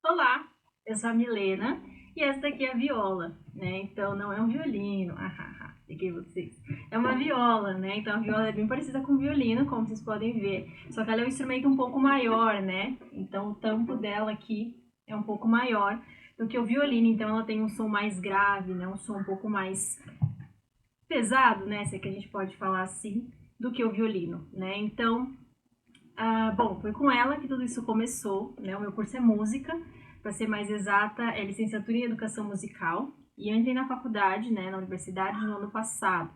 Olá, eu sou a Milena e essa daqui é a viola, né? Então não é um violino, peguei vocês. É uma viola, né? Então a viola é bem parecida com o violino, como vocês podem ver, só que ela é um instrumento um pouco maior, né? Então o tampo dela aqui é um pouco maior do que o violino, então ela tem um som mais grave, né? Um som um pouco mais pesado, né? Se é que a gente pode falar assim, do que o violino, né? Então bom, foi com ela que tudo isso começou, né? O meu curso é música, para ser mais exata, é licenciatura em educação musical. E eu entrei na faculdade, né, na universidade, no ano passado,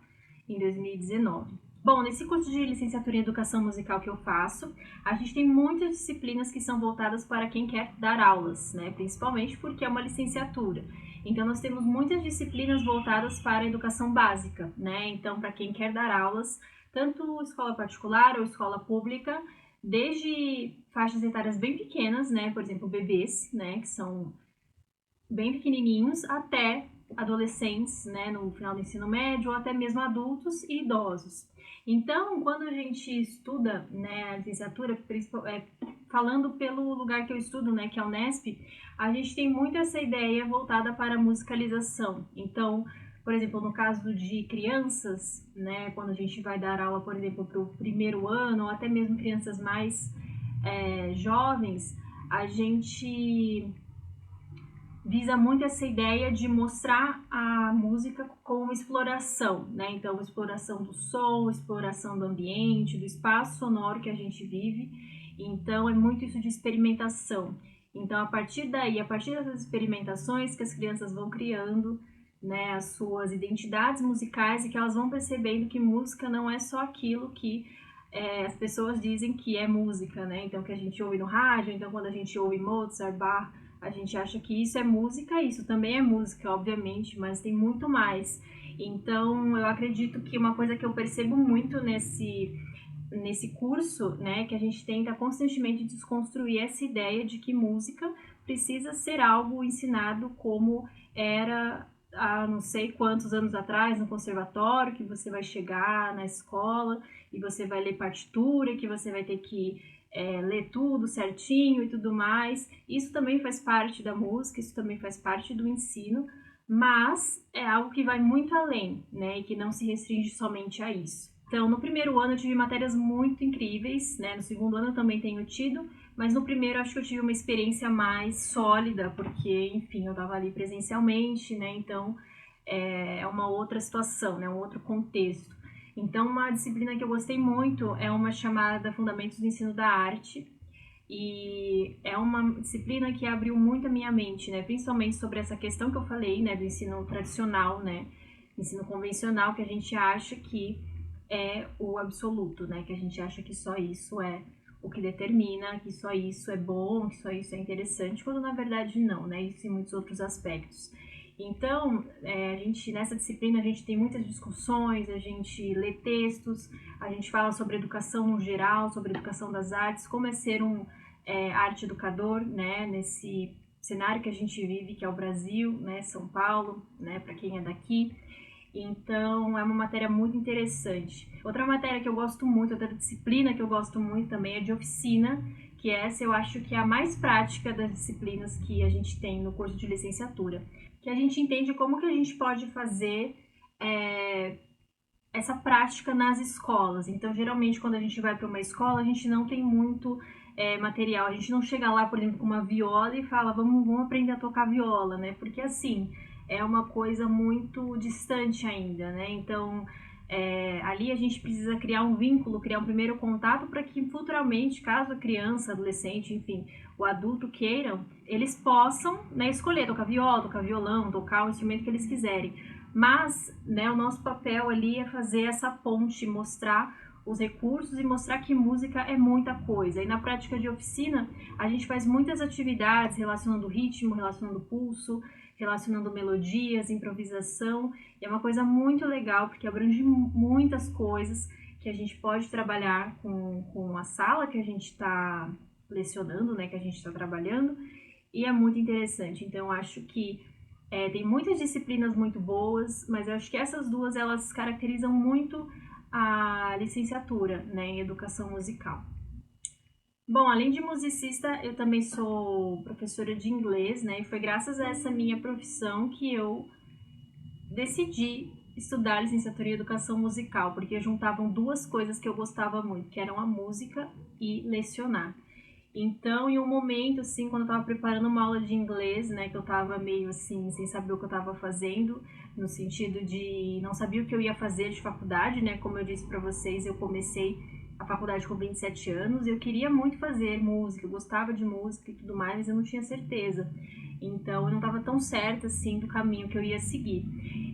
em 2019. Bom, nesse curso de licenciatura em educação musical que eu faço, a gente tem muitas disciplinas que são voltadas para quem quer dar aulas, né? Principalmente porque é uma licenciatura. Então, nós temos muitas disciplinas voltadas para a educação básica, né? Então, para quem quer dar aulas, tanto escola particular ou escola pública, desde faixas etárias bem pequenas, né, por exemplo, bebês, né, que são bem pequenininhos, até adolescentes, né, no final do ensino médio, ou até mesmo adultos e idosos. Então, quando a gente estuda, né, a licenciatura, falando pelo lugar que eu estudo, né, que é a Unesp, a gente tem muito essa ideia voltada para a musicalização. Então, por exemplo, no caso de crianças, né, quando a gente vai dar aula, por exemplo, para o primeiro ano, ou até mesmo crianças mais jovens, a gente visa muito essa ideia de mostrar a música como exploração, né? Então, exploração do som, exploração do ambiente, do espaço sonoro que a gente vive. Então, é muito isso de experimentação. Então, a partir daí, a partir dessas experimentações que as crianças vão criando, né, as suas identidades musicais e que elas vão percebendo que música não é só aquilo que as pessoas dizem que é música, né? Então, que a gente ouve no rádio, então quando a gente ouve Mozart, Bach, a gente acha que isso é música, isso também é música, obviamente, mas tem muito mais. Então, eu acredito que uma coisa que eu percebo muito nesse curso, né, que a gente tenta constantemente desconstruir essa ideia de que música precisa ser algo ensinado como era há não sei quantos anos atrás no conservatório, que você vai chegar na escola e você vai ler partitura, que você vai ter que ler tudo certinho e tudo mais. Isso também faz parte da música, isso também faz parte do ensino, mas é algo que vai muito além, né, e que não se restringe somente a isso. Então, no primeiro ano eu tive matérias muito incríveis, né? No segundo ano eu também tenho tido, mas no primeiro acho que eu tive uma experiência mais sólida, porque, enfim, eu estava ali presencialmente, né? Então, é uma outra situação, né? Um outro contexto. Então, uma disciplina que eu gostei muito é uma chamada Fundamentos do Ensino da Arte, e é uma disciplina que abriu muito a minha mente, né? Principalmente sobre essa questão que eu falei, né? Do ensino tradicional, né? Ensino convencional, que a gente acha que é o absoluto, né? Que a gente acha que só isso é o que determina, que só isso é bom, que só isso é interessante, quando na verdade não, né? Isso em muitos outros aspectos. Então, a gente, nessa disciplina a gente tem muitas discussões, a gente lê textos, a gente fala sobre educação no geral, sobre educação das artes, como é ser um arte educador, né? Nesse cenário que a gente vive, que é o Brasil, né? São Paulo, né? Para quem é daqui. Então, é uma matéria muito interessante. Outra matéria que eu gosto muito, outra disciplina que eu gosto muito também é de oficina, que essa eu acho que é a mais prática das disciplinas que a gente tem no curso de licenciatura. Que a gente entende como que a gente pode fazer essa prática nas escolas. Então, geralmente, quando a gente vai para uma escola, a gente não tem muito material. A gente não chega lá, por exemplo, com uma viola e fala, vamos aprender a tocar viola, né? Porque, assim, é uma coisa muito distante ainda, né? Então, ali a gente precisa criar um vínculo, criar um primeiro contato para que futuramente, caso a criança, adolescente, enfim, o adulto queiram, eles possam, né, escolher tocar viola, tocar violão, tocar o instrumento que eles quiserem. Mas, né, o nosso papel ali é fazer essa ponte, mostrar os recursos e mostrar que música é muita coisa. E na prática de oficina, a gente faz muitas atividades relacionando ritmo, relacionando pulso, relacionando melodias, improvisação, e é uma coisa muito legal, porque abrange muitas coisas que a gente pode trabalhar com a sala que a gente está lecionando, né, que a gente está trabalhando, e é muito interessante. Então, eu acho que tem muitas disciplinas muito boas, mas eu acho que essas duas, elas caracterizam muito a licenciatura, né, em educação musical. Bom, além de musicista, eu também sou professora de inglês, né, e foi graças a essa minha profissão que eu decidi estudar licenciatura em educação musical, porque juntavam duas coisas que eu gostava muito, que eram a música e lecionar. Então, em um momento, assim, quando eu estava preparando uma aula de inglês, né, que eu estava meio assim, sem saber o que eu estava fazendo, no sentido de não sabia o que eu ia fazer de faculdade, né, como eu disse para vocês, eu comecei a faculdade com 27 anos, e eu queria muito fazer música, eu gostava de música e tudo mais, mas eu não tinha certeza. Então, eu não estava tão certa, assim, do caminho que eu ia seguir.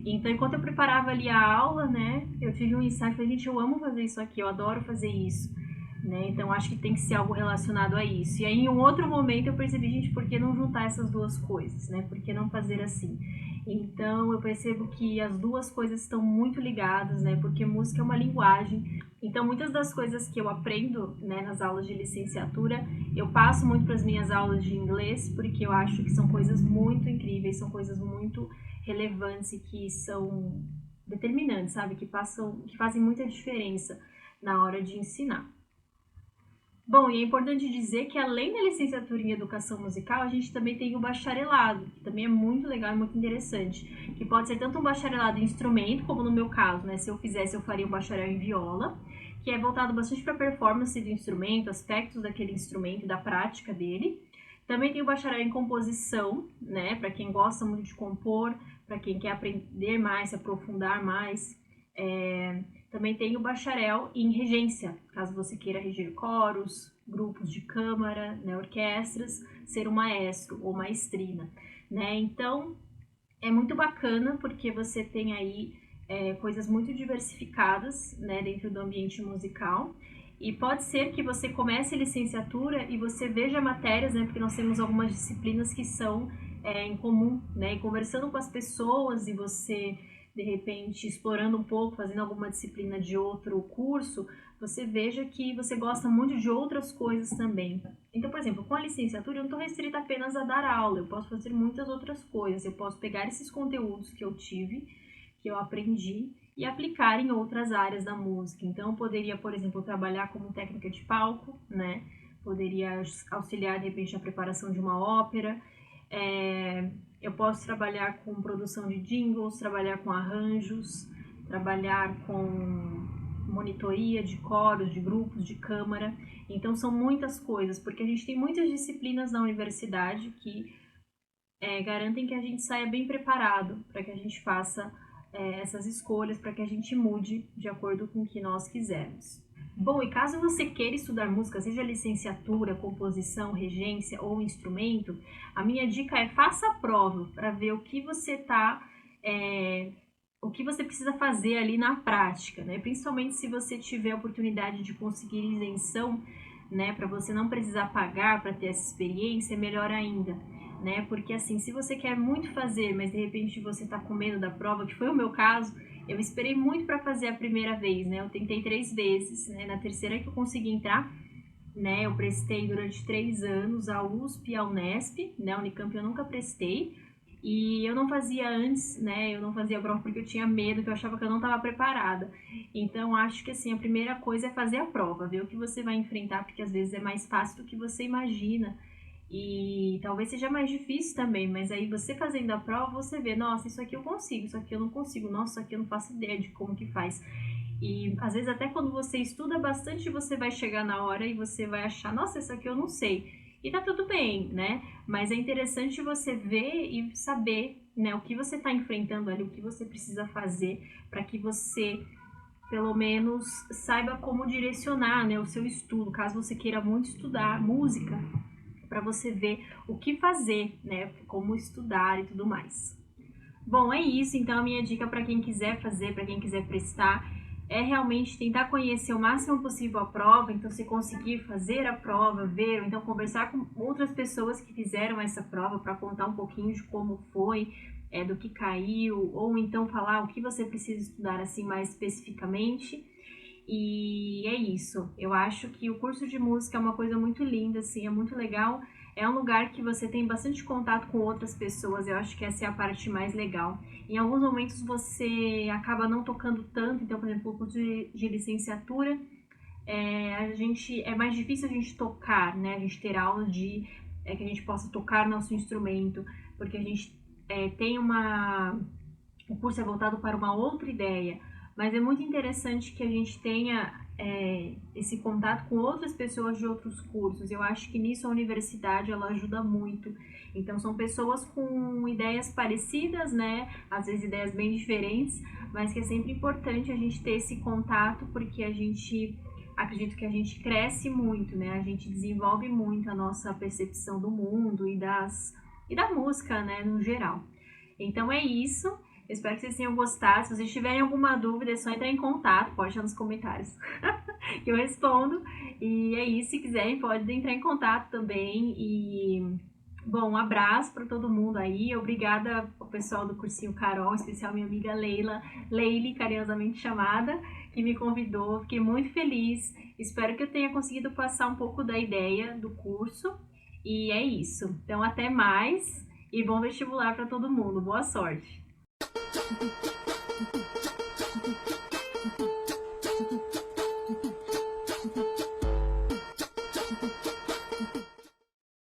Então, enquanto eu preparava ali a aula, né, eu tive um insight, falei, gente, eu amo fazer isso aqui, eu adoro fazer isso. Né? Então acho que tem que ser algo relacionado a isso. E aí em um outro momento eu percebi, gente, por que não juntar essas duas coisas, né? Por que não fazer assim? Então eu percebo que as duas coisas estão muito ligadas, né? Porque música é uma linguagem. Então muitas das coisas que eu aprendo, né, nas aulas de licenciatura, eu passo muito para as minhas aulas de inglês, porque eu acho que são coisas muito incríveis, são coisas muito relevantes e que são determinantes, sabe? Que fazem muita diferença na hora de ensinar. Bom, e é importante dizer que além da licenciatura em educação musical, a gente também tem o bacharelado, que também é muito legal e muito interessante, que pode ser tanto um bacharelado em instrumento, como no meu caso, né, se eu fizesse, eu faria um bacharel em viola, que é voltado bastante para a performance do instrumento, aspectos daquele instrumento e da prática dele. Também tem o bacharel em composição, né, para quem gosta muito de compor, para quem quer aprender mais, se aprofundar mais. Também tem o bacharel em regência, caso você queira reger coros, grupos de câmara, né, orquestras, ser um maestro ou maestrina, né? Então, é muito bacana porque você tem aí coisas muito diversificadas, né, dentro do ambiente musical. E pode ser que você comece a licenciatura e você veja matérias, né, porque nós temos algumas disciplinas que são em comum, né, e conversando com as pessoas e você de repente explorando um pouco, fazendo alguma disciplina de outro curso, você veja que você gosta muito de outras coisas também. Então, por exemplo, com a licenciatura eu não estou restrita apenas a dar aula, eu posso fazer muitas outras coisas, eu posso pegar esses conteúdos que eu tive, que eu aprendi, e aplicar em outras áreas da música. Então, eu poderia, por exemplo, trabalhar como técnica de palco, né? Poderia auxiliar, de repente, na preparação de uma ópera, eu posso trabalhar com produção de jingles, trabalhar com arranjos, trabalhar com monitoria de coros, de grupos, de câmara. Então são muitas coisas, porque a gente tem muitas disciplinas na universidade que garantem que a gente saia bem preparado para que a gente faça essas escolhas, para que a gente mude de acordo com o que nós quisermos. Bom, e caso você queira estudar música, seja licenciatura, composição, regência ou instrumento, a minha dica é faça a prova para ver o que você o que você precisa fazer ali na prática, né? Principalmente se você tiver a oportunidade de conseguir isenção, né, para você não precisar pagar para ter essa experiência, é melhor ainda, né? Porque assim, se você quer muito fazer, mas de repente você está com medo da prova, que foi o meu caso, eu esperei muito para fazer a primeira vez, né? Eu tentei 3 vezes, né? Na terceira que eu consegui entrar, né? Eu prestei durante 3 anos a USP e a Unesp, né? A Unicamp eu nunca prestei. E eu não fazia antes, né? Eu não fazia prova porque eu tinha medo, que eu achava que eu não estava preparada. Então, acho que assim, a primeira coisa é fazer a prova, ver o que você vai enfrentar, porque às vezes é mais fácil do que você imagina. E talvez seja mais difícil também, mas aí você fazendo a prova, você vê, nossa, isso aqui eu consigo, isso aqui eu não consigo, nossa, isso aqui eu não faço ideia de como que faz. E às vezes até quando você estuda bastante, você vai chegar na hora e você vai achar, nossa, isso aqui eu não sei. E tá tudo bem, né? Mas é interessante você ver e saber, né, o que você está enfrentando ali, o que você precisa fazer para que você pelo menos saiba como direcionar, né, o seu estudo, caso você queira muito estudar música, para você ver o que fazer, né, como estudar e tudo mais. Bom, é isso, então a minha dica para quem quiser fazer, para quem quiser prestar, é realmente tentar conhecer o máximo possível a prova, então se conseguir fazer a prova, ver, ou então conversar com outras pessoas que fizeram essa prova para contar um pouquinho de como foi, do que caiu, ou então falar o que você precisa estudar assim mais especificamente. E é isso. Eu acho que o curso de música é uma coisa muito linda, assim, é muito legal. É um lugar que você tem bastante contato com outras pessoas. Eu acho que essa é a parte mais legal. Em alguns momentos você acaba não tocando tanto. Então, por exemplo, o curso de licenciatura, é mais difícil a gente tocar, né? A gente ter aula que a gente possa tocar nosso instrumento, porque a gente tem o curso é voltado para uma outra ideia, mas é muito interessante que a gente tenha esse contato com outras pessoas de outros cursos. Eu acho que nisso a universidade ela ajuda muito. Então são pessoas com ideias parecidas, né? Às vezes ideias bem diferentes, mas que é sempre importante a gente ter esse contato porque a gente acredito que a gente cresce muito, né? A gente desenvolve muito a nossa percepção do mundo e da música, né, no geral. Então é isso. Eu espero que vocês tenham gostado. Se vocês tiverem alguma dúvida, é só entrar em contato, pode deixar nos comentários que eu respondo. E é isso, se quiserem, pode entrar em contato também. E, bom, um abraço para todo mundo aí. Obrigada ao pessoal do Cursinho Carol, em especial minha amiga Leile, carinhosamente chamada, que me convidou. Fiquei muito feliz. Espero que eu tenha conseguido passar um pouco da ideia do curso. E é isso. Então, até mais e bom vestibular para todo mundo. Boa sorte!